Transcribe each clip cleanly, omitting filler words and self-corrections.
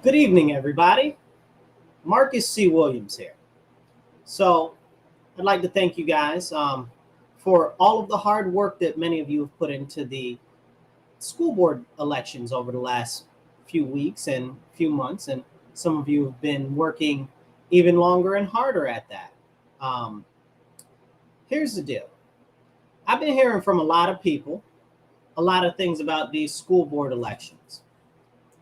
Good evening, everybody. Marcus C. Williams here. So, I'd like to thank you guys for all of the hard work that many of you have put into the school board elections over the last few weeks and few months, and some of you have been working even longer and harder at that. Um, Here's the deal. I've been hearing from a lot of people a lot of things about these school board elections.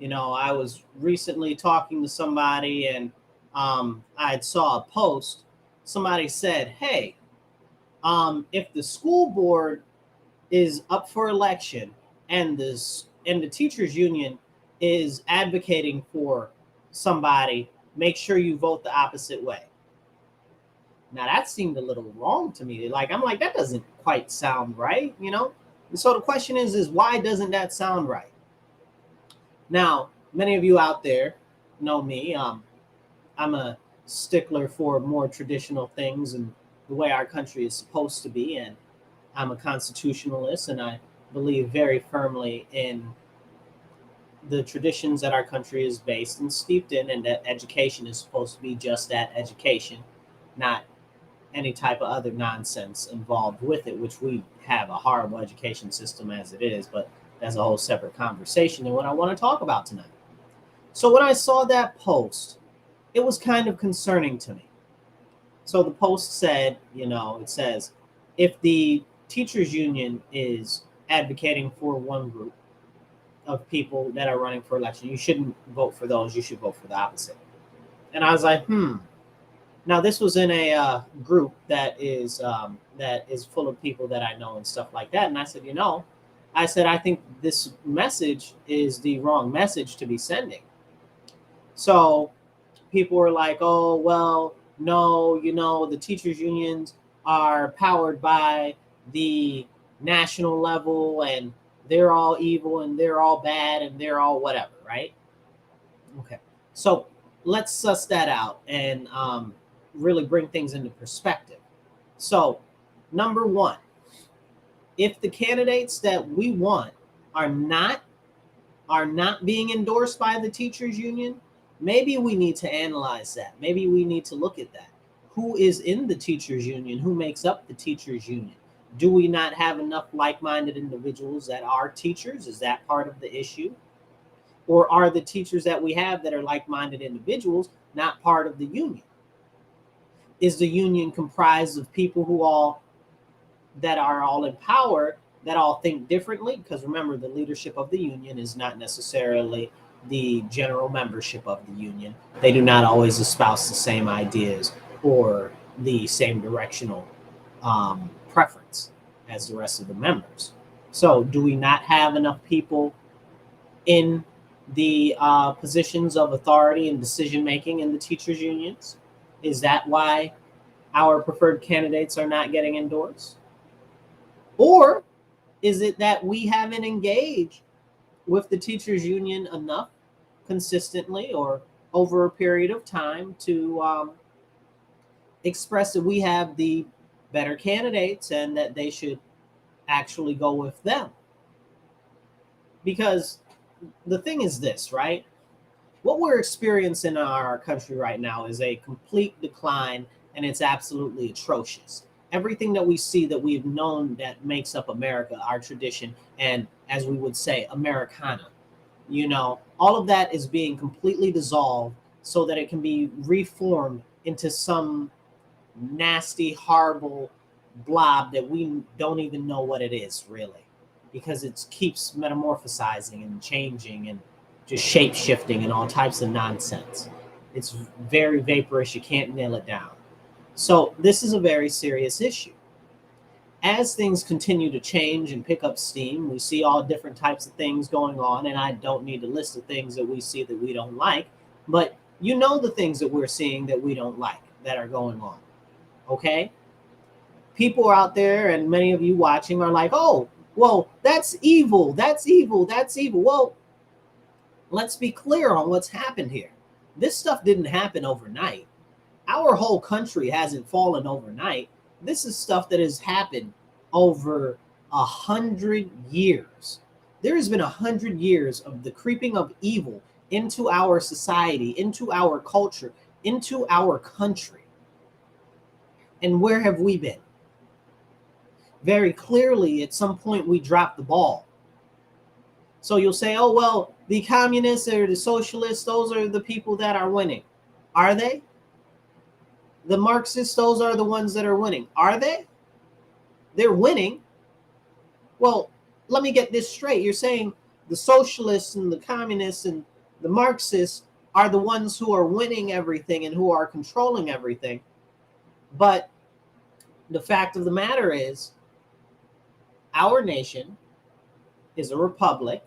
I was recently talking to somebody and I saw a post. Somebody said, "Hey, if the school board is up for election and the teachers union is advocating for somebody, make sure you vote the opposite way." Now that seemed a little wrong to me. I'm like, that doesn't quite sound right. And so the question is why doesn't that sound right? Now, many of you out there know me. I'm a stickler for more traditional things and the way our country is supposed to be. And I'm a constitutionalist, and I believe very firmly in the traditions that our country is based and steeped in, and that education is supposed to be just that, education, not any type of other nonsense involved with it, which we have a horrible education system as it is, but that's a whole separate conversation and what I want to talk about tonight. So when I saw that post, it was kind of concerning to me. So the post said, it says, if the teachers union is advocating for one group of people that are running for election, you shouldn't vote for those. You should vote for the opposite. And I was like, Now this was in a group that is full of people that I know and stuff like that. And I said, I think this message is the wrong message to be sending. So people were like, oh, well, no, the teachers unions are powered by the national level, and they're all evil and they're all bad and they're all whatever, right? Okay. So let's suss that out and really bring things into perspective. So, number one, if the candidates that we want are not being endorsed by the teachers union, maybe we need to analyze that. Maybe we need to look at that. Who is in the teachers union? Who makes up the teachers union? Do we not have enough like-minded individuals that are teachers? Is that part of the issue? Or are the teachers that we have that are like-minded individuals not part of the union? Is the union comprised of people that are all in power, that all think differently? Because remember, the leadership of the union is not necessarily the general membership of the union. They do not always espouse the same ideas or the same directional preference as the rest of the members. So do we not have enough people in the positions of authority and decision making in the teachers unions? Is that why our preferred candidates are not getting endorsed? Or is it that we haven't engaged with the teachers union enough consistently or over a period of time to express that we have the better candidates and that they should actually go with them? Because the thing is this, right? What we're experiencing in our country right now is a complete decline, and it's absolutely atrocious. Everything that we see that we've known that makes up America, our tradition, and as we would say, Americana, all of that is being completely dissolved so that it can be reformed into some nasty, horrible blob that we don't even know what it is really, because it keeps metamorphosizing and changing and just shape shifting and all types of nonsense. It's very vaporous. You can't nail it down. So this is a very serious issue. As things continue to change and pick up steam, we see all different types of things going on, and I don't need to list the things that we see that we don't like, but the things that we're seeing that we don't like that are going on. Okay? People are out there, and many of you watching are like, oh, well, that's evil. That's evil. That's evil. Well, let's be clear on what's happened here. This stuff didn't happen overnight. Our whole country hasn't fallen overnight. This is stuff that has happened over 100 years. There has been 100 years of the creeping of evil into our society, into our culture, into our country. And where have we been? Very clearly, at some point, we dropped the ball. So you'll say, oh, well, the communists or the socialists, those are the people that are winning. Are they? The Marxists, those are the ones that are winning. Are they? They're winning. Well, let me get this straight. You're saying the socialists and the communists and the Marxists are the ones who are winning everything and who are controlling everything. But the fact of the matter is, our nation is a republic.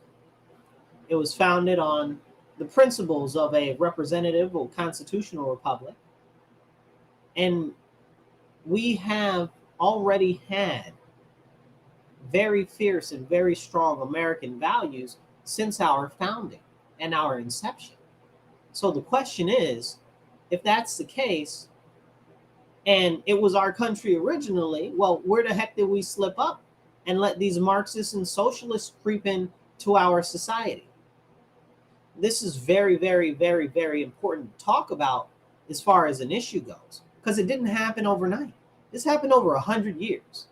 It was founded on the principles of a representative or constitutional republic. And we have already had very fierce and very strong American values since our founding and our inception. So the question is, if that's the case, and it was our country originally, well, where the heck did we slip up and let these Marxists and socialists creep into our society? This is very, very, very, very important to talk about as far as an issue goes, because it didn't happen overnight. This happened over 100 years.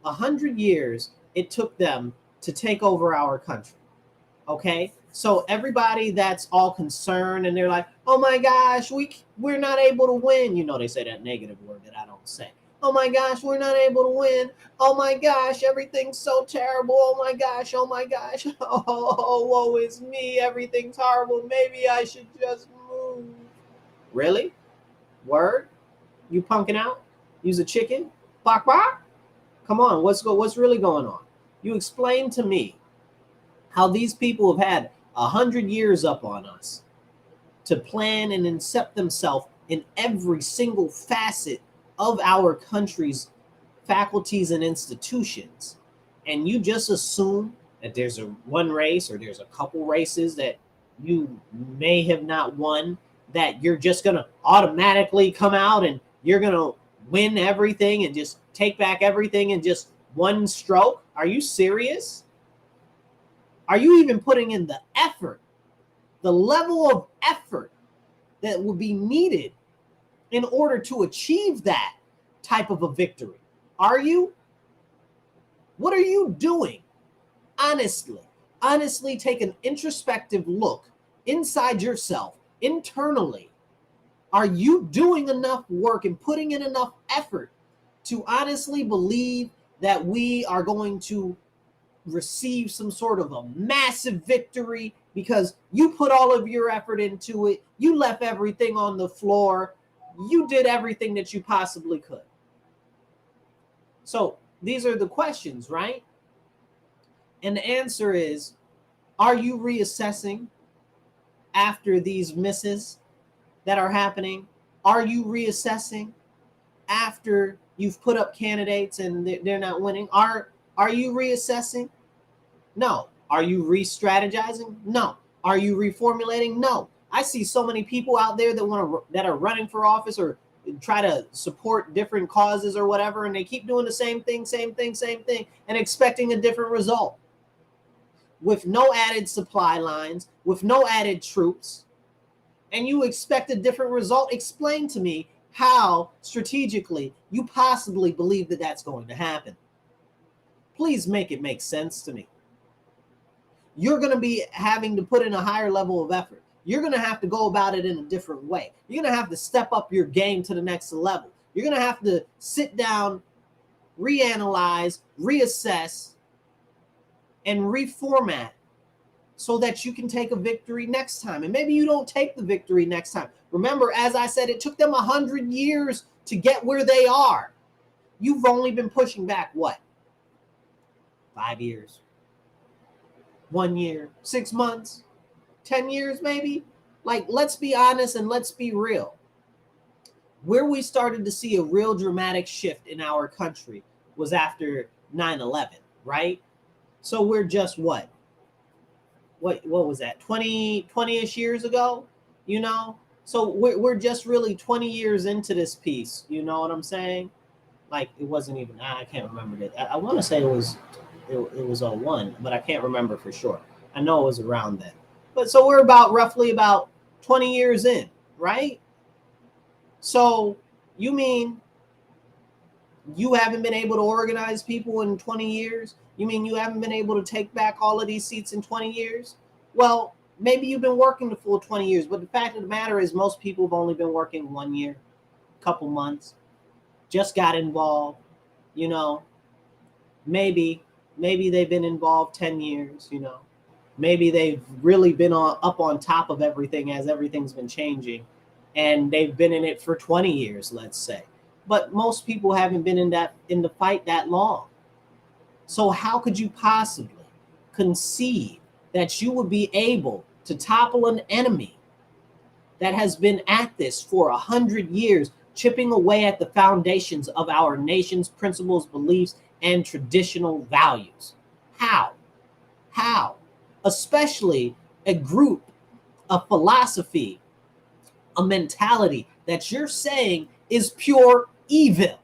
100 years it took them to take over our country. Okay, so everybody that's all concerned and they're like, oh my gosh, we're not able to win. You know, they say that negative word that I don't say. Oh my gosh, we're not able to win. Oh my gosh, everything's so terrible. Oh my gosh, oh my gosh. Oh, woe is me. Everything's horrible. Maybe I should just move. Really? Word? You punking out? Use a chicken? Bok bok? Come on, what's really going on? You explain to me how these people have had 100 years up on us to plan and incept themselves in every single facet of our country's faculties and institutions. And you just assume that there's one race or there's a couple races that you may have not won, that you're just going to automatically come out and you're going to win everything and just take back everything in just one stroke. Are you serious? Are you even putting in the effort, the level of effort that will be needed in order to achieve that type of a victory? Are you? What are you doing? Honestly, take an introspective look inside yourself, internally. Are you doing enough work and putting in enough effort to honestly believe that we are going to receive some sort of a massive victory because you put all of your effort into it, you left everything on the floor, you did everything that you possibly could? So these are the questions, right? And the answer is, are you reassessing after these misses that are happening? Are you reassessing after you've put up candidates and they're not winning? Are you reassessing? No. Are you re-strategizing? No. Are you reformulating? No. I see so many people out there that are running for office or try to support different causes or whatever, and they keep doing the same thing, and expecting a different result. With no added supply lines, with no added troops, and you expect a different result. Explain to me how strategically you possibly believe that that's going to happen. Please make it make sense to me. You're going to be having to put in a higher level of effort. You're going to have to go about it in a different way. You're going to have to step up your game to the next level. You're going to have to sit down, reanalyze, reassess, and reformat so that you can take a victory next time. And maybe you don't take the victory next time. Remember, as I said, it took them 100 years to get where they are. You've only been pushing back, what? 5 years? 1 year? 6 months? 10 years maybe? Like, let's be honest and let's be real. Where we started to see a real dramatic shift in our country was after 9/11, right? So we're just what was that, 20-ish years ago, you know? So we're just really 20 years into this piece, you know what I'm saying? Like, it wasn't even, I can't remember that. I want to say it was 01, but I can't remember for sure. I know it was around then. But so we're about roughly about 20 years in, right? So you mean you haven't been able to organize people in 20 years? You mean you haven't been able to take back all of these seats in 20 years? Well, maybe you've been working the full 20 years, but the fact of the matter is most people have only been working 1 year, couple months, just got involved, you know, maybe they've been involved 10 years, you know. Maybe they've really been up on top of everything as everything's been changing, and they've been in it for 20 years, let's say. But most people haven't been in the fight that long. So how could you possibly conceive that you would be able to topple an enemy that has been at this for 100 years, chipping away at the foundations of our nation's principles, beliefs, and traditional values? How? How? Especially a group, a philosophy, a mentality that you're saying is pure evil.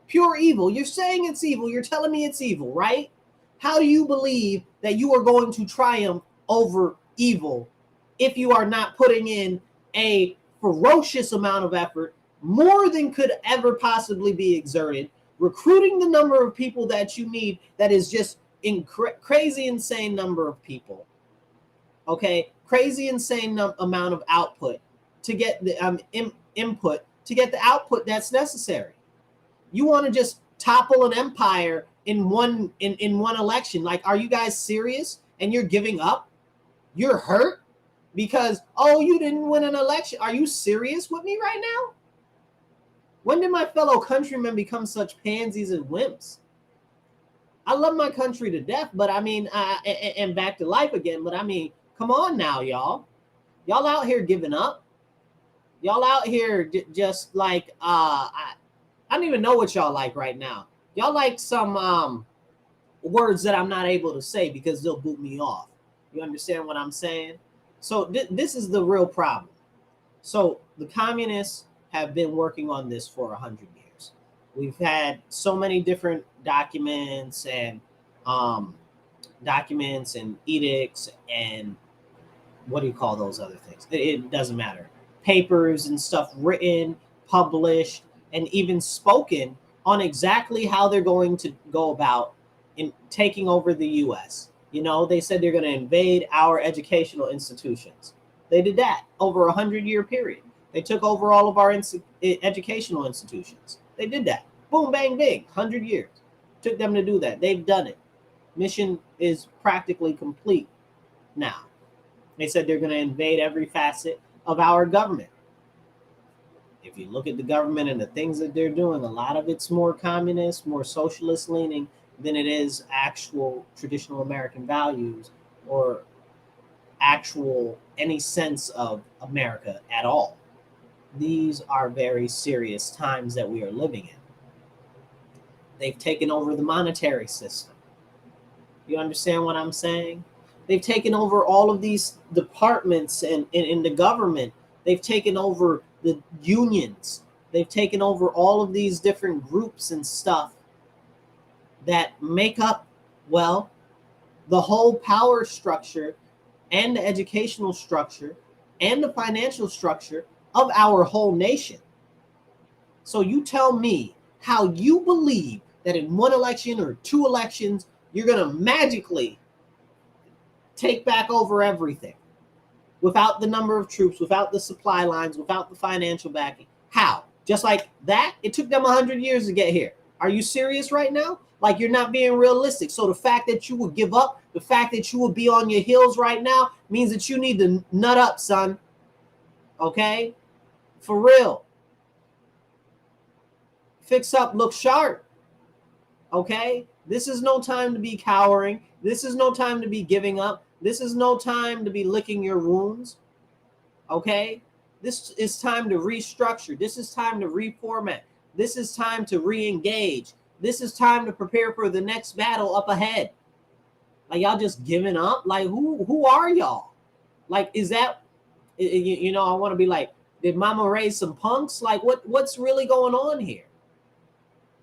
Pure evil. You're saying it's evil. You're telling me it's evil, right? How do you believe that you are going to triumph over evil if you are not putting in a ferocious amount of effort, more than could ever possibly be exerted, recruiting the number of people that you need that is just crazy insane number of people, okay, crazy insane amount of output to get the input to get the output that's necessary? You want to just topple an empire in one election? Like, are you guys serious? And you're giving up? You're hurt because, oh, you didn't win an election? Are you serious with me right now? When did my fellow countrymen become such pansies and wimps? I love my country to death, but I mean, and back to life again. But I mean, come on now, y'all. Y'all out here giving up. Y'all out here just like, I don't even know what y'all like right now. Y'all like some words that I'm not able to say because they'll boot me off. You understand what I'm saying? So this is the real problem. So the communists have been working on this for 100 years. We've had so many different documents and edicts and what do you call those other things? It doesn't matter. Papers and stuff written, published, and even spoken on exactly how they're going to go about in taking over the U.S. You know, they said they're going to invade our educational institutions. They did that over a 100-year period. They took over all of our educational institutions. They did that. Boom, bang, bing. 100 years. Took them to do that. They've done it. Mission is practically complete now. They said they're going to invade every facet of our government. If you look at the government and the things that they're doing, a lot of it's more communist, more socialist leaning than it is actual traditional American values or actual any sense of America at all. These are very serious times that we are living in. They've taken over the monetary system. You understand what I'm saying? They've taken over all of these departments and in the government. They've taken over the unions. They've taken over all of these different groups and stuff that make up, well, the whole power structure and the educational structure and the financial structure of our whole nation. So you tell me how you believe that in one election or two elections, you're going to magically take back over everything without the number of troops, without the supply lines, without the financial backing. How? Just like that? It took them 100 years to get here. Are you serious right now? Like, you're not being realistic. So the fact that you would give up, the fact that you would be on your heels right now means that you need to nut up, son. Okay? For real. Fix up, look sharp. Okay? This is no time to be cowering. This is no time to be giving up. This is no time to be licking your wounds. Okay? This is time to restructure. This is time to reformat. This is time to re-engage. This is time to prepare for the next battle up ahead. Like, y'all just giving up? Like, who are y'all? Like, is that, you know, I want to be like, did mama raise some punks? Like, what's really going on here?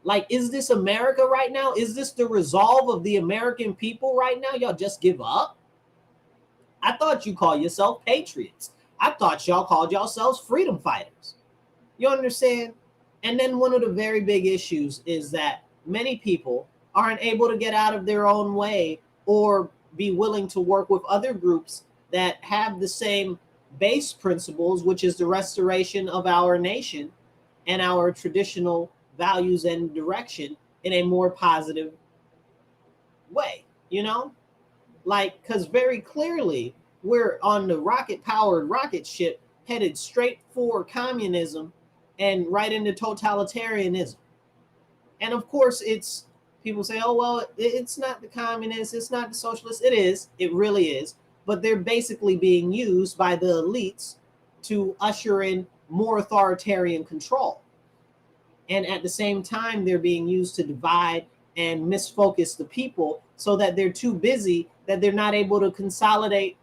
Like, is this America right now? Is this the resolve of the American people right now? Y'all just give up? I thought you call yourself patriots. I thought y'all called yourselves freedom fighters. You understand? And then one of the very big issues is that many people aren't able to get out of their own way or be willing to work with other groups that have the same base principles, which is the restoration of our nation and our traditional values and direction in a more positive way, you know? Like, because very clearly we're on the rocket powered rocket ship headed straight for communism and right into totalitarianism. And of course, it's people say, oh, well, it's not the communists, it's not the socialists. It is, it really is. But they're basically being used by the elites to usher in more authoritarian control. And at the same time, they're being used to divide and misfocus the people so that they're too busy that they're not able to consolidate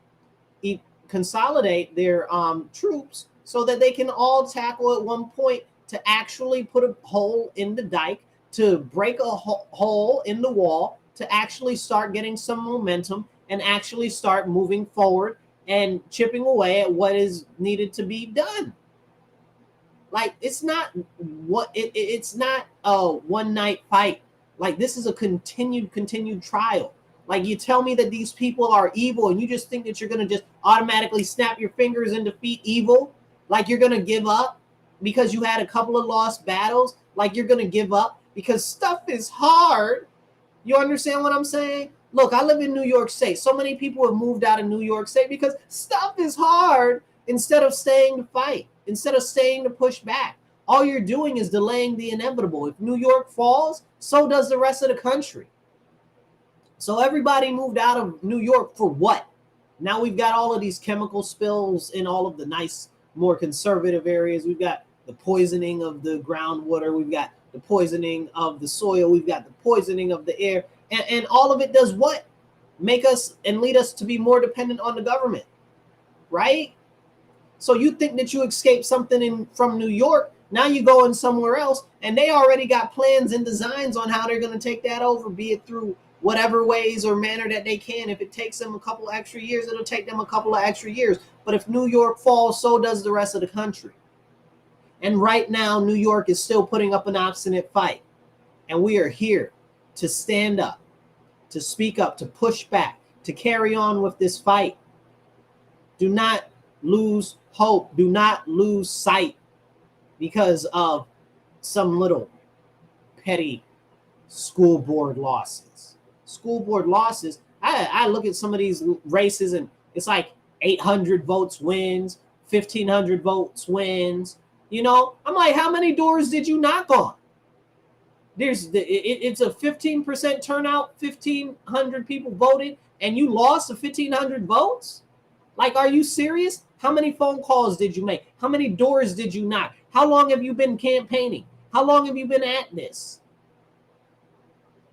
their troops so that they can all tackle at one point to actually put a hole in the dike, to break a hole in the wall, to actually start getting some momentum and actually start moving forward and chipping away at what is needed to be done. Like, it's not it's not a one night fight. Like, this is a continued trial. Like, you tell me that these people are evil and you just think that you're going to just automatically snap your fingers and defeat evil? Like, you're going to give up because you had a couple of lost battles? Like, you're going to give up because stuff is hard? You understand what I'm saying? Look, I live in New York State. So many people have moved out of New York State because stuff is hard instead of staying to fight, instead of staying to push back. All you're doing is delaying the inevitable. If New York falls, so does the rest of the country. So everybody moved out of New York for what? Now we've got all of these chemical spills in all of the nice, more conservative areas. We've got the poisoning of the groundwater. We've got the poisoning of the soil. We've got the poisoning of the air. And all of it does what? Make us and lead us to be more dependent on the government, right? So you think that you escaped something from New York, now you go in somewhere else, and they already got plans and designs on how they're going to take that over, be it through whatever ways or manner that they can. If it takes them a couple of extra years, it'll take them a couple of extra years. But if New York falls, so does the rest of the country. And right now, New York is still putting up an obstinate fight. And we are here to stand up, to speak up, to push back, to carry on with this fight. Do not lose hope. Do not lose sight because of some little petty school board losses. School board losses. I look at some of these races and it's like 800 votes wins, 1,500 votes wins. You know, I'm like, how many doors did you knock on? It's a 15% turnout, 1,500 people voted, and you lost to 1,500 votes? Like, are you serious? How many phone calls did you make? How many doors did you knock? How long have you been campaigning? How long have you been at this?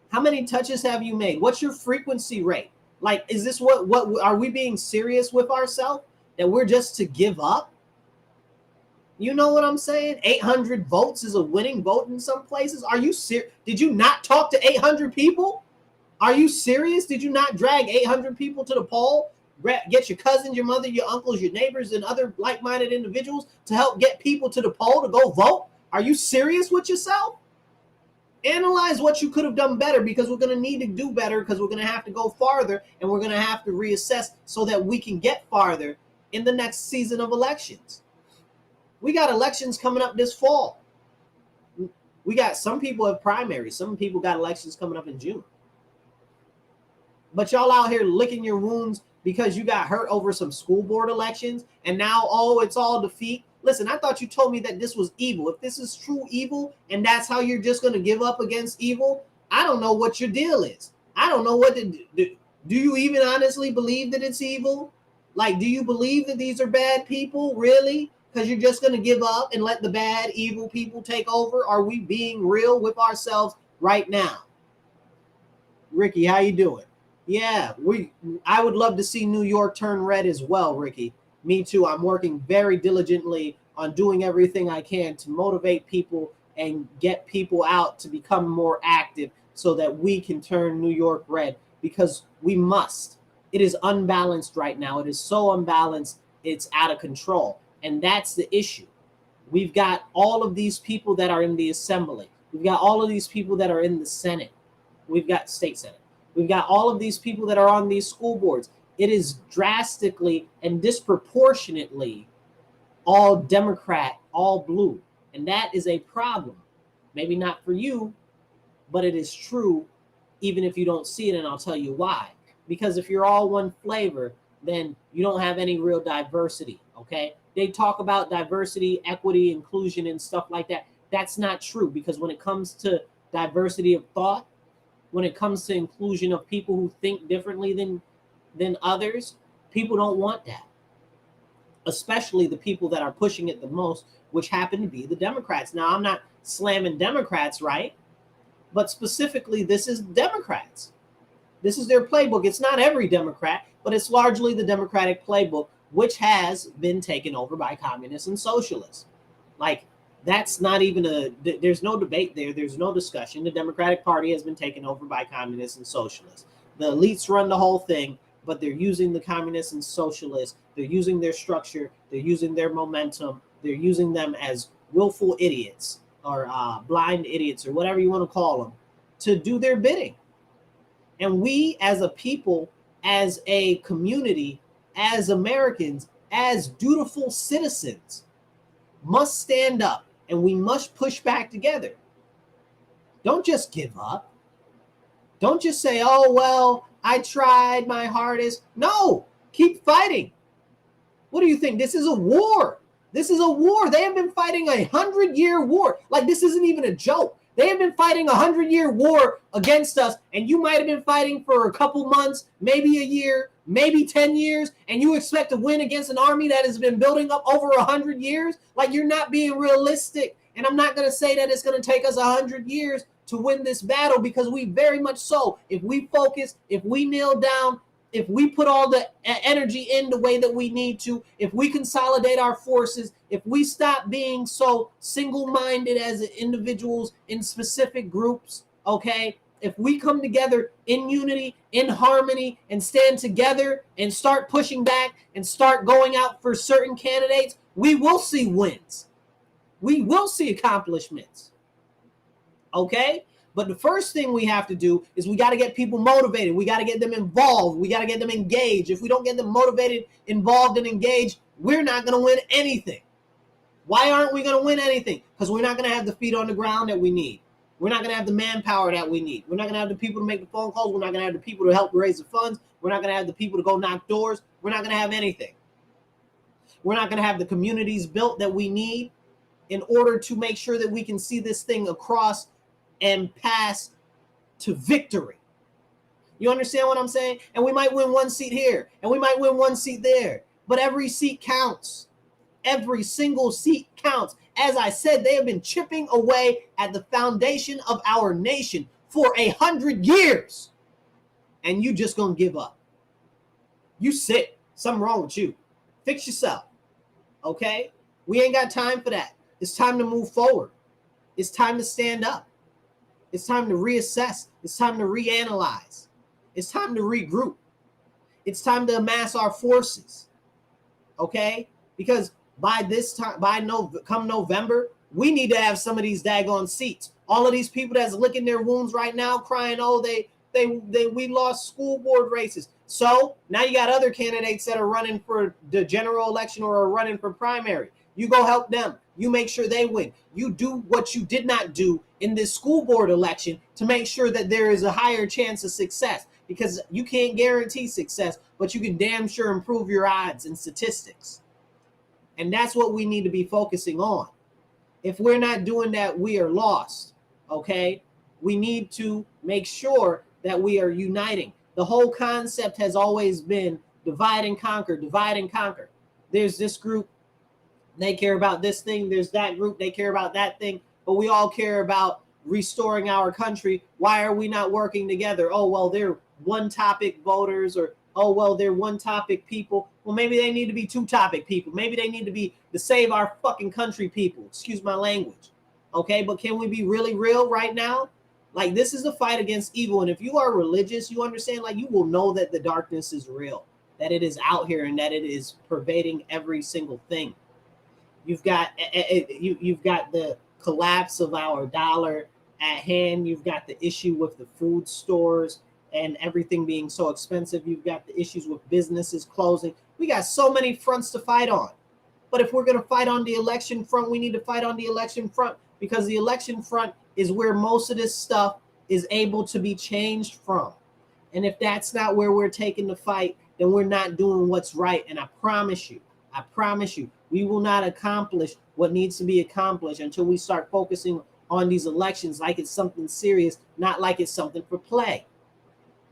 How many touches have you made? What's your frequency rate? Like, is this what are we being serious with ourselves? That we're just to give up? You know what I'm saying? 800 votes is a winning vote in some places. Are you serious? Did you not talk to 800 people? Are you serious? Did you not drag 800 people to the poll? Get your cousins, your mother, your uncles, your neighbors, and other like-minded individuals to help get people to the poll to go vote? Are you serious with yourself? Analyze what you could have done better, because we're going to need to do better, because we're going to have to go farther, and we're going to have to reassess so that we can get farther in the next season of elections. We got elections coming up this fall. We got some people have primaries. Some people got elections coming up in June. But y'all out here licking your wounds because you got hurt over some school board elections, and now, oh, it's all defeat. Listen, I thought you told me that this was evil. If this is true evil and that's how you're just going to give up against evil, I don't know what your deal is. I don't know what to do. Do you even honestly believe that it's evil? Like, do you believe that these are bad people? Really? Because you're just going to give up and let the bad, evil people take over? Are we being real with ourselves right now? Ricky, how you doing? Yeah, I would love to see New York turn red as well, Ricky. Me too. I'm working very diligently on doing everything I can to motivate people and get people out to become more active so that we can turn New York red, because we must. It is unbalanced right now. It is so unbalanced, it's out of control. And that's the issue. We've got all of these people that are in the assembly. We've got all of these people that are in the Senate. We've got state Senate. We've got all of these people that are on these school boards. It is drastically and disproportionately all Democrat, all blue. And that is a problem. Maybe not for you, but it is true, even if you don't see it. And I'll tell you why. Because if you're all one flavor, then you don't have any real diversity, okay? They talk about diversity, equity, inclusion, and stuff like that. That's not true, because when it comes to diversity of thought, when it comes to inclusion of people who think differently than others, people don't want that. Especially the people that are pushing it the most, which happen to be the Democrats. Now, I'm not slamming Democrats, right? But specifically, this is Democrats. This is their playbook. It's not every Democrat, but it's largely the Democratic playbook, which has been taken over by communists and socialists. Like, that's not even there's no debate there. There's no discussion. The Democratic Party has been taken over by communists and socialists. The elites run the whole thing, but they're using the communists and socialists. They're using their structure. They're using their momentum. They're using them as willful idiots or blind idiots or whatever you want to call them to do their bidding. And we as a people, as a community, as Americans, as dutiful citizens, must stand up and we must push back together. Don't just give up. Don't just say, oh, well, I tried my hardest. No, keep fighting. What do you think? This is a war. This is a war. They have been fighting 100-year war. Like, this isn't even a joke. They have been fighting 100-year war against us, and you might have been fighting for a couple months, maybe a year, maybe 10 years, and you expect to win against an army that has been building up over 100 years? Like, you're not being realistic. And I'm not going to say that it's going to take us 100 years to win this battle, because we very much so, if we focus, if we kneel down, if we put all the energy in the way that we need to, if we consolidate our forces, if we stop being so single-minded as individuals in specific groups, okay? If we come together in unity, in harmony, and stand together and start pushing back and start going out for certain candidates, we will see wins. We will see accomplishments, okay? But the first thing we have to do is we got to get people motivated. We got to get them involved. We got to get them engaged. If we don't get them motivated, involved, and engaged, we're not going to win anything. Why aren't we going to win anything? Because we're not going to have the feet on the ground that we need. We're not going to have the manpower that we need. We're not going to have the people to make the phone calls. We're not going to have the people to help raise the funds. We're not going to have the people to go knock doors. We're not going to have anything. We're not going to have the communities built that we need in order to make sure that we can see this thing across and pass to victory. You understand what I'm saying? And we might win one seat here, and we might win one seat there, but every seat counts. Every single seat counts. As I said, they have been chipping away at the foundation of our nation for 100 years, and you just gonna give up. You sick. Something wrong with you. Fix yourself, okay? We ain't got time for that. It's time to move forward. It's time to stand up. It's time to reassess. It's time to reanalyze. It's time to regroup. It's time to amass our forces, okay? Because by this time, come November, we need to have some of these daggone seats. All of these people that's licking their wounds right now, crying, oh, we lost school board races. So now you got other candidates that are running for the general election or are running for primary. You go help them. You make sure they win. You do what you did not do in this school board election to make sure that there is a higher chance of success, because you can't guarantee success, but you can damn sure improve your odds and statistics. And that's what we need to be focusing on. If we're not doing that, we are lost, okay? We need to make sure that we are uniting. The whole concept has always been divide and conquer, divide and conquer. There's this group, they care about this thing. There's that group, they care about that thing. But we all care about restoring our country. Why are we not working together? Oh, well, they're one topic voters, or, oh, well, they're one topic people. Well, maybe they need to be two topic people. Maybe they need to be the save our fucking country people. Excuse my language. Okay, but can we be really real right now? Like, this is a fight against evil. And if you are religious, you understand, like, you will know that the darkness is real, that it is out here, and that it is pervading every single thing. You've got you've got the collapse of our dollar at hand. You've got the issue with the food stores and everything being so expensive. You've got the issues with businesses closing. We got so many fronts to fight on. But if we're going to fight on the election front, we need to fight on the election front, because the election front is where most of this stuff is able to be changed from. And if that's not where we're taking the fight, then we're not doing what's right. And I promise you, we will not accomplish what needs to be accomplished until we start focusing on these elections like it's something serious, not like it's something for play.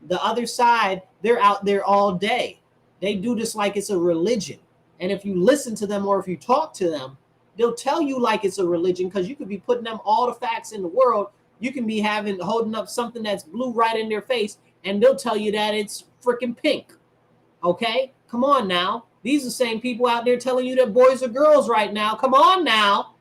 The other side, they're out there all day. They do this like it's a religion. And if you listen to them, or if you talk to them, they'll tell you like it's a religion, because you could be putting them all the facts in the world. You can be holding up something that's blue right in their face, and they'll tell you that it's freaking pink. Okay? Come on now. These are the same people out there telling you that boys are girls right now. Come on now.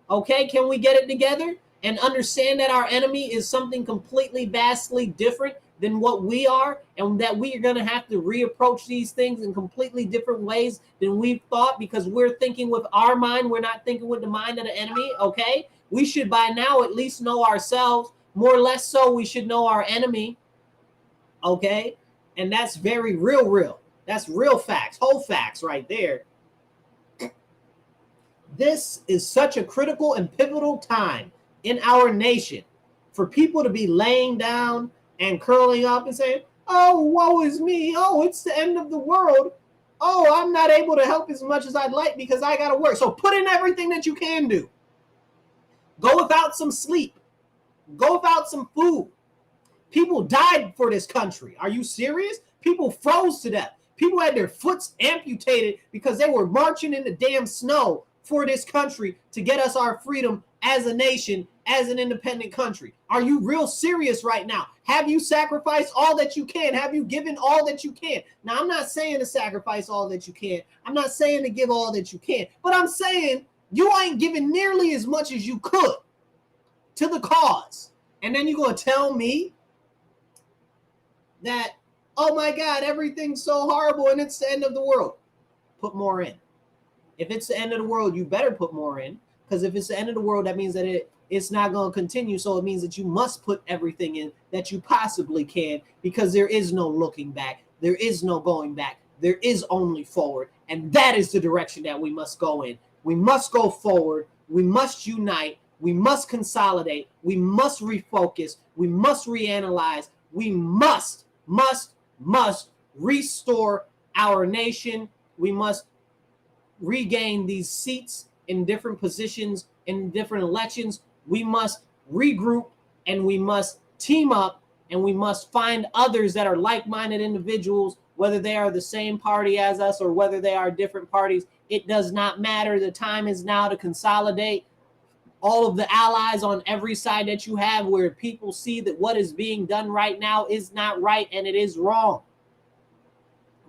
Okay? Can we get it together and understand that our enemy is something completely, vastly different than what we are, and that we are going to have to reapproach these things in completely different ways than we've thought, because we're thinking with our mind. We're not thinking with the mind of the enemy. Okay? We should by now at least know ourselves. More or less so, we should know our enemy. Okay? And that's very real. That's real facts, whole facts right there. This is such a critical and pivotal time in our nation for people to be laying down and curling up and saying, oh, woe is me. Oh, it's the end of the world. Oh, I'm not able to help as much as I'd like because I got to work. So put in everything that you can do. Go without some sleep. Go without some food. People died for this country. Are you serious? People froze to death. People had their foots amputated because they were marching in the damn snow for this country to get us our freedom as a nation, as an independent country. Are you real serious right now? Have you sacrificed all that you can? Have you given all that you can? Now, I'm not saying to sacrifice all that you can. I'm not saying to give all that you can. But I'm saying you ain't giving nearly as much as you could to the cause. And then you're going to tell me that, oh my God, everything's so horrible and it's the end of the world. Put more in. If it's the end of the world, you better put more in. Because if it's the end of the world, that means that it's not going to continue. So it means that you must put everything in that you possibly can, because there is no looking back. There is no going back. There is only forward. And that is the direction that we must go in. We must go forward. We must unite. We must consolidate. We must refocus. We must reanalyze. We must restore our nation. We must regain these seats in different positions in different elections. We must regroup, and we must team up, and we must find others that are like-minded individuals, whether they are the same party as us or whether they are different parties. It does not matter. The time is now to consolidate all of the allies on every side that you have, where people see that what is being done right now is not right and it is wrong.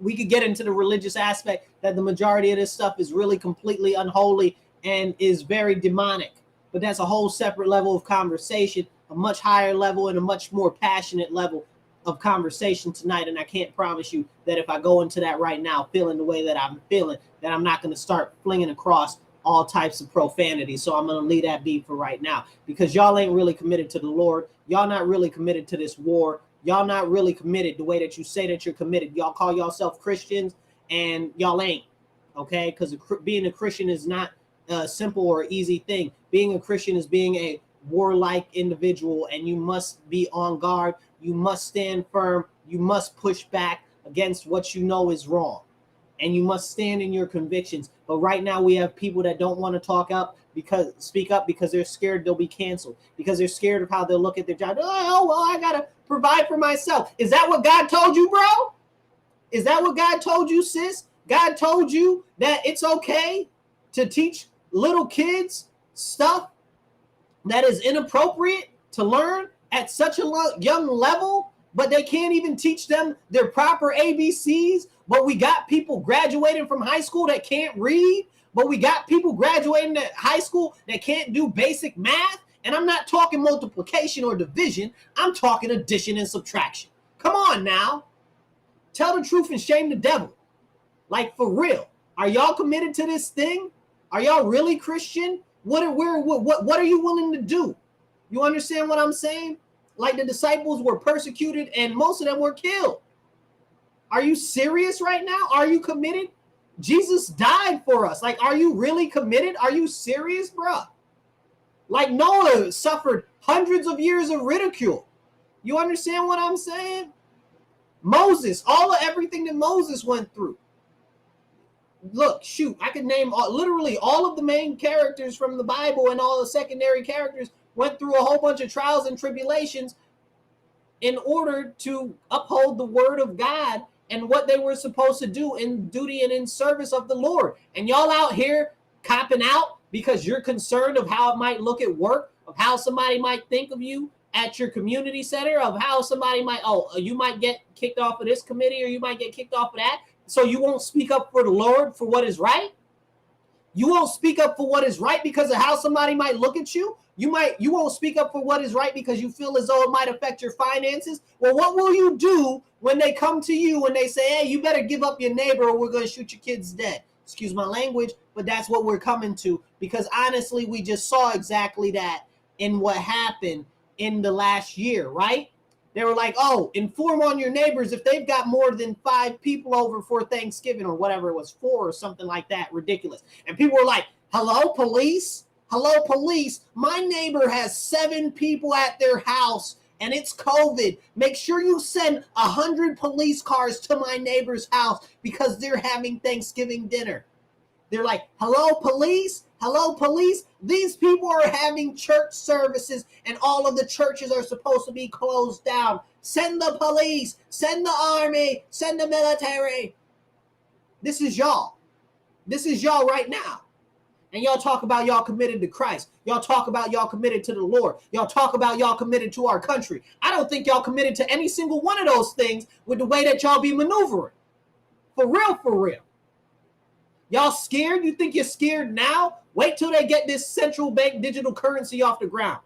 We could get into the religious aspect that the majority of this stuff is really completely unholy and is very demonic. But that's a whole separate level of conversation, a much higher level and a much more passionate level of conversation tonight. And I can't promise you that if I go into that right now, feeling the way that I'm feeling, that I'm not going to start flinging across all types of profanity. So I'm going to leave that be for right now, because y'all ain't really committed to the Lord. Y'all not really committed to this war. Y'all not really committed the way that you say that you're committed. Y'all call yourself Christians and y'all ain't. Okay? Because being a Christian is not a simple or easy thing. Being a Christian is being a warlike individual, and you must be on guard. You must stand firm. You must push back against what you know is wrong. And you must stand in your convictions. But right now we have people that don't want to speak up because they're scared they'll be canceled, because they're scared of how they'll look at their job. Oh, well, I got to provide for myself. Is that what God told you, bro? Is that what God told you, sis? God told you that it's okay to teach little kids stuff that is inappropriate to learn at such a young level, but they can't even teach them their proper ABCs. But we got people graduating from high school that can't read. But we got people graduating at high school that can't do basic math. And I'm not talking multiplication or division. I'm talking addition and subtraction. Come on now. Tell the truth and shame the devil. Like, for real. Are y'all committed to this thing? Are y'all really Christian? What are you willing to do? You understand what I'm saying? Like, the disciples were persecuted and most of them were killed. Are you serious right now? Are you committed? Jesus died for us. Like, are you really committed? Are you serious, bro? Like, Noah suffered hundreds of years of ridicule. You understand what I'm saying? Moses, everything that Moses went through. Look, shoot, I could name literally all of the main characters from the Bible, and all the secondary characters went through a whole bunch of trials and tribulations in order to uphold the word of God and what they were supposed to do in duty and in service of the Lord. And y'all out here copping out because you're concerned of how it might look at work, of how somebody might think of you at your community center, of how somebody might, you might get kicked off of this committee or you might get kicked off of that. So you won't speak up for the Lord for what is right? You won't speak up for what is right because of how somebody might look at you? You won't speak up for what is right because you feel as though it might affect your finances? Well, what will you do when they come to you and they say, hey, you better give up your neighbor or we're going to shoot your kids dead? Excuse my language, but that's what we're coming to, because honestly, we just saw exactly that in what happened in the last year, right? They were like, oh, inform on your neighbors if they've got more than 5 people over for Thanksgiving or whatever it was, 4 or something like that. Ridiculous. And people were like, hello, police? Hello, police. My neighbor has 7 people at their house and it's COVID. Make sure you send 100 police cars to my neighbor's house because they're having Thanksgiving dinner. They're like, hello, police? Hello, police? These people are having church services and all of the churches are supposed to be closed down. Send the police, send the army, send the military. This is y'all. This is y'all right now. And y'all talk about y'all committed to Christ. Y'all talk about y'all committed to the Lord. Y'all talk about y'all committed to our country. I don't think y'all committed to any single one of those things with the way that y'all be maneuvering. For real, for real. Y'all scared? You think you're scared now? Wait till they get this central bank digital currency off the ground.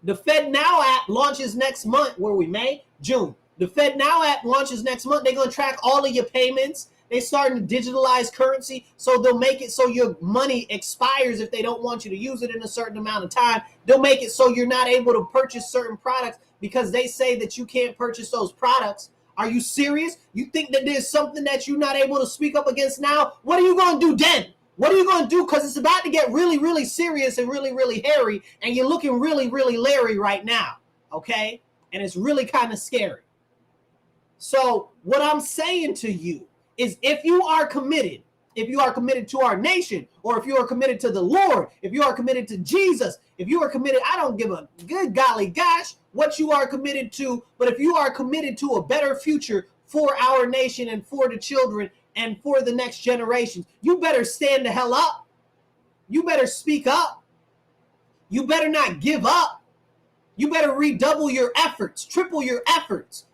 The FedNow app launches next month. Where we May? June. The FedNow app launches next month. They're going to track all of your payments. They're starting to digitalize currency, so they'll make it so your money expires if they don't want you to use it in a certain amount of time. They'll make it so you're not able to purchase certain products because they say that you can't purchase those products. Are you serious? You think that there's something that you're not able to speak up against now? What are you going to do then? What are you going to do? Because it's about to get really, really serious and really, really hairy, and you're looking really, really Larry right now, okay? And it's really kind of scary. So what I'm saying to you is if you are committed to our nation, or if you are committed to the Lord, if you are committed to Jesus, if you are committed, I don't give a good golly gosh what you are committed to, but if you are committed to a better future for our nation and for the children and for the next generations, you better stand the hell up. You better speak up. You better not give up. You better redouble your efforts, triple your efforts.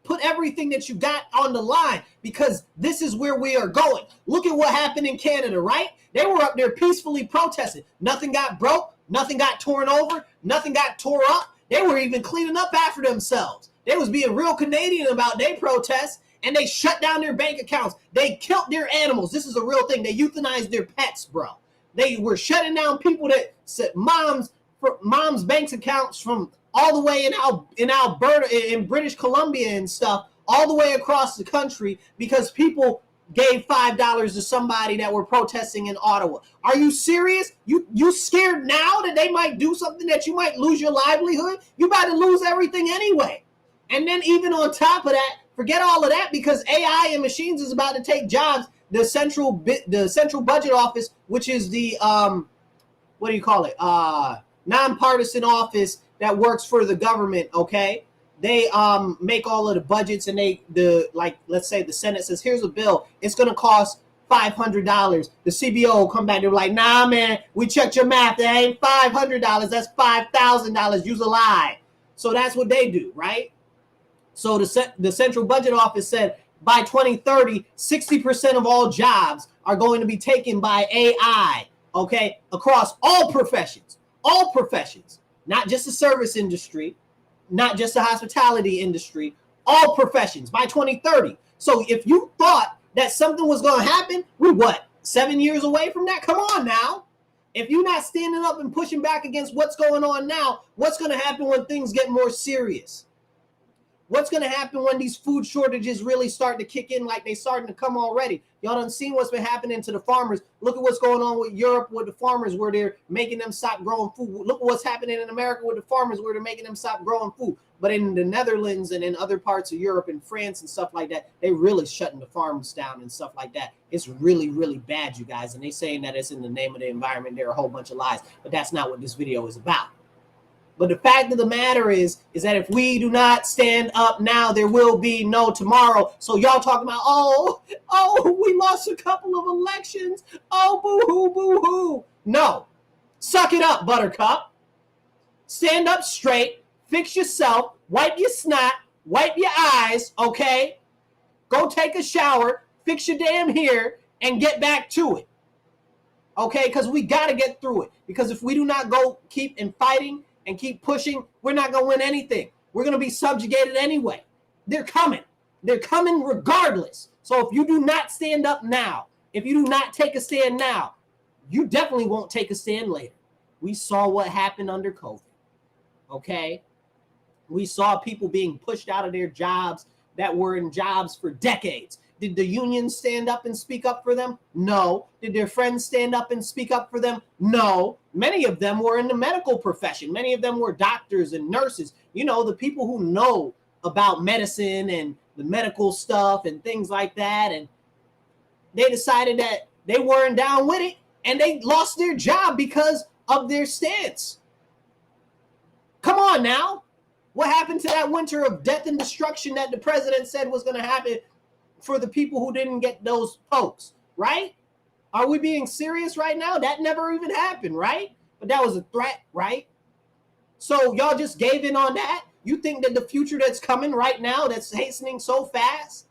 Put everything that you got on the line, because this is where we are going. Look at what happened in Canada, right? They were up there peacefully protesting. Nothing got broke. Nothing got torn over. Nothing got tore up. They were even cleaning up after themselves. They was being real Canadian about their protests, and they shut down their bank accounts. They killed their animals. This is a real thing. They euthanized their pets, bro. They were shutting down people that said mom's bank accounts from all the way in Alberta, in British Columbia and stuff, all the way across the country, because people gave $5 to somebody that were protesting in Ottawa. Are you serious? You scared now that they might do something that you might lose your livelihood? You about to lose everything anyway. And then even on top of that, forget all of that, because AI and machines is about to take jobs. The central budget office, which is the what do you call it? Nonpartisan office that works for the government, okay? They make all of the budgets, and let's say the Senate says, here's a bill, it's gonna cost $500. The CBO will come back, they're like, nah man, we checked your math, that ain't $500, that's $5,000, use a lie. So that's what they do, right? So the central budget office said by 2030, 60% of all jobs are going to be taken by AI, okay? Across all professions. All professions. not just the service industry, not just the hospitality industry, all professions by 2030. So if you thought that something was going to happen, we're what, 7 years away from that? Come on now. If you're not standing up and pushing back against what's going on now, what's going to happen when things get more serious? What's going to happen when these food shortages really start to kick in like they starting to come already? Y'all done seen what's been happening to the farmers. Look at what's going on with Europe with the farmers where they're making them stop growing food. Look at what's happening in America with the farmers where they're making them stop growing food. But in the Netherlands and in other parts of Europe and France and stuff like that, they really shutting the farms down and stuff like that. It's really, really bad, you guys. And they saying that it's in the name of the environment. There are a whole bunch of lies. But that's not what this video is about. But the fact of the matter is that if we do not stand up now, there will be no tomorrow. So y'all talking about, oh, we lost a couple of elections. Oh, boo-hoo, boo-hoo. No. Suck it up, Buttercup. Stand up straight. Fix yourself. Wipe your snot. Wipe your eyes, okay? Go take a shower. Fix your damn hair and get back to it. Okay? Because we got to get through it. Because if we do not go keep in fighting and keep pushing, we're not going to win anything. We're going to be subjugated anyway. They're coming. They're coming regardless. So if you do not stand up now, if you do not take a stand now, you definitely won't take a stand later. We saw what happened under COVID. Okay? We saw people being pushed out of their jobs that were in jobs for decades. Did the unions stand up and speak up for them? No. Did their friends stand up and speak up for them? No. Many of them were in the medical profession. Many of them were doctors and nurses. You know, the people who know about medicine and the medical stuff and things like that. And they decided that they weren't down with it and they lost their job because of their stance. Come on now. What happened to that winter of death and destruction that the president said was going to happen for the people who didn't get those pokes, right? Are we being serious right now? That never even happened, right? But that was a threat, right? So y'all just gave in on that? You think that the future that's coming right now, that's hastening so fast,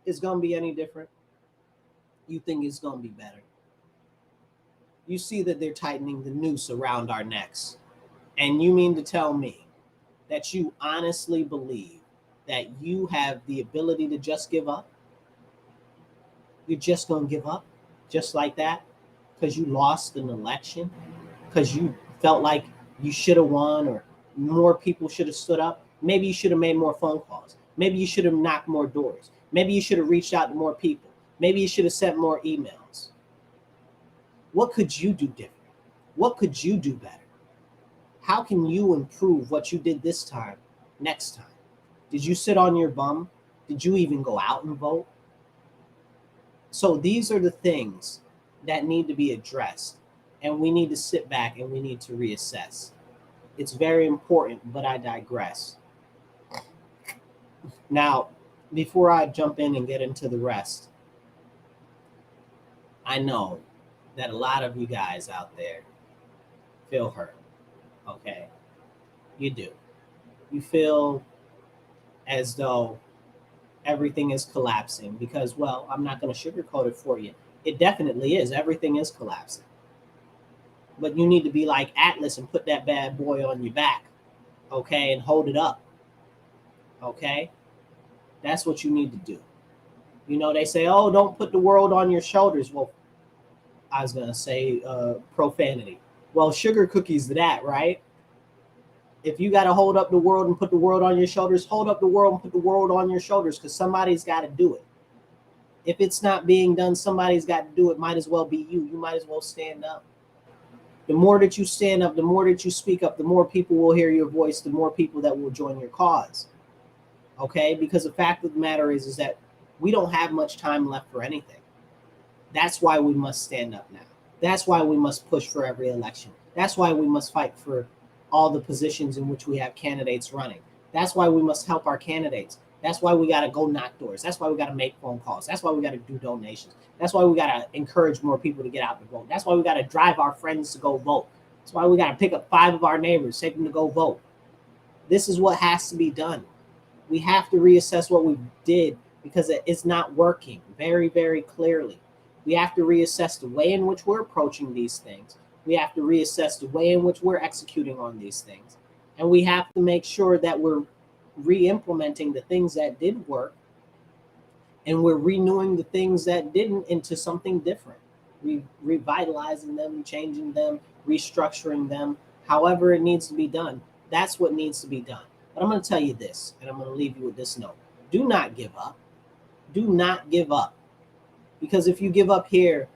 is going to be any different? You think it's going to be better? You see that they're tightening the noose around our necks. And you mean to tell me that you honestly believe that you have the ability to just give up? You're just going to give up just like that because you lost an election, because you felt like you should have won or more people should have stood up? Maybe you should have made more phone calls. Maybe you should have knocked more doors. Maybe you should have reached out to more people. Maybe you should have sent more emails. What could you do different? What could you do better? How can you improve what you did this time next time? Did you sit on your bum? Did you even go out and vote? So these are the things that need to be addressed. And we need to sit back and we need to reassess. It's very important, but I digress. Now, before I jump in and get into the rest, I know that a lot of you guys out there feel hurt. Okay? You do. You feel as though everything is collapsing because, well, I'm not going to sugarcoat it for you. It definitely is. Everything is collapsing. But you need to be like Atlas and put that bad boy on your back, okay, and hold it up, okay? That's what you need to do. You know, they say, oh, don't put the world on your shoulders. Well, I was going to say profanity. Well, sugar cookies to that, right? If you got to hold up the world and put the world on your shoulders, hold up the world and put the world on your shoulders because somebody's got to do it. If it's not being done, somebody's got to do it. Might as well be you. You might as well stand up. The more that you stand up, the more that you speak up, the more people will hear your voice, the more people that will join your cause. Okay? Because the fact of the matter is that we don't have much time left for anything. That's why we must stand up now. That's why we must push for every election. That's why we must fight for all the positions in which we have candidates running. That's why we must help our candidates. That's why we got to go knock doors. That's why we got to make phone calls. That's why we got to do donations. That's why we got to encourage more people to get out to vote. That's why we got to drive our friends to go vote. That's why we got to pick up 5 of our neighbors, take them to go vote. This is what has to be done. We have to reassess what we did because it's not working very, very clearly. We have to reassess the way in which we're approaching these things. We have to reassess the way in which we're executing on these things. And we have to make sure that we're re-implementing the things that did work, and we're renewing the things that didn't into something different. Revitalizing them, changing them, restructuring them, however it needs to be done. That's what needs to be done. But I'm going to tell you this, and I'm going to leave you with this note. Do not give up. Do not give up. Because if you give up here,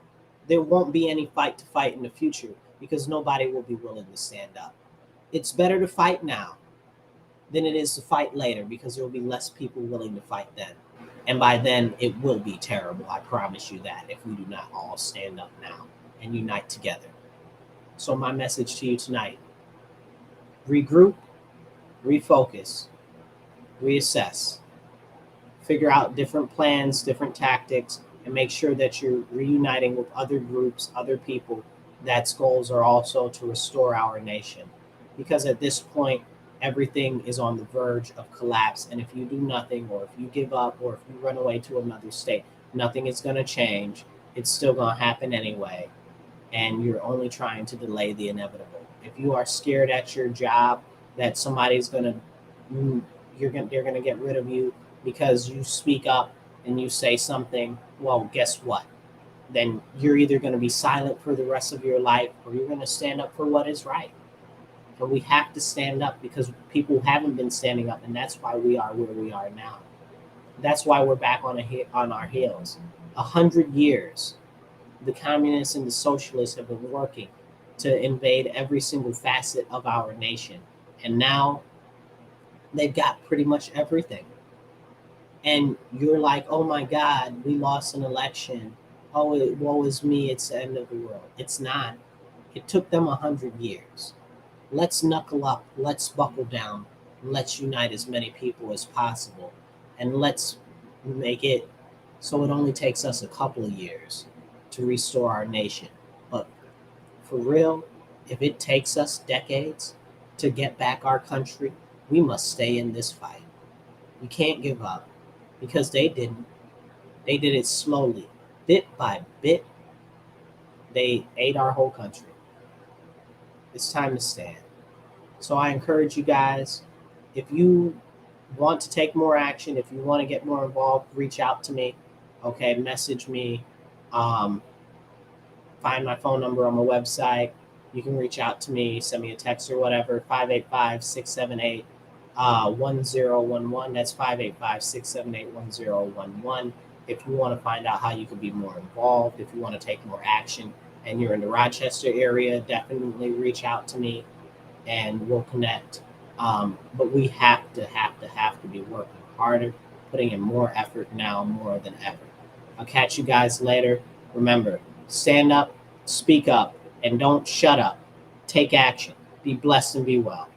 there won't be any fight to fight in the future, because nobody will be willing to stand up. It's better to fight now than it is to fight later, because there will be less people willing to fight then. And by then, it will be terrible. I promise you that, if we do not all stand up now and unite together. So my message to you tonight: regroup, refocus, reassess, figure out different plans, different tactics, and make sure that you're reuniting with other groups, other people that's goals are also to restore our nation. Because at this point, everything is on the verge of collapse. And if you do nothing, or if you give up, or if you run away to another state, nothing is going to change. It's still going to happen anyway. And you're only trying to delay the inevitable. If you are scared at your job that somebody's going to, they're going to get rid of you because you speak up and you say something, well, guess what? Then you're either going to be silent for the rest of your life, or you're going to stand up for what is right. But we have to stand up, because people haven't been standing up, and that's why we are where we are now. That's why we're back on our heels. 100 years, the communists and the socialists have been working to invade every single facet of our nation. And now they've got pretty much everything. And you're like, oh my God, we lost an election. Oh, woe is me, it's the end of the world. It's not. It took them 100 years. Let's knuckle up, let's buckle down, let's unite as many people as possible, and let's make it so it only takes us a couple of years to restore our nation. But for real, if it takes us decades to get back our country, we must stay in this fight. We can't give up, because they didn't. They did it slowly, bit by bit. They ate our whole country. It's time to stand. So I encourage you guys, if you want to take more action, if you want to get more involved, reach out to me. Okay, message me. Find my phone number on my website. You can reach out to me, send me a text or whatever, 585-678-1011. That's 585-678-1011. If you want to find out how you can be more involved, if you want to take more action, and you're in the Rochester area, definitely reach out to me and we'll connect. But we have to be working harder, putting in more effort now more than ever. I'll catch you guys later. Remember, stand up, speak up, and don't shut up. Take action. Be blessed and be well.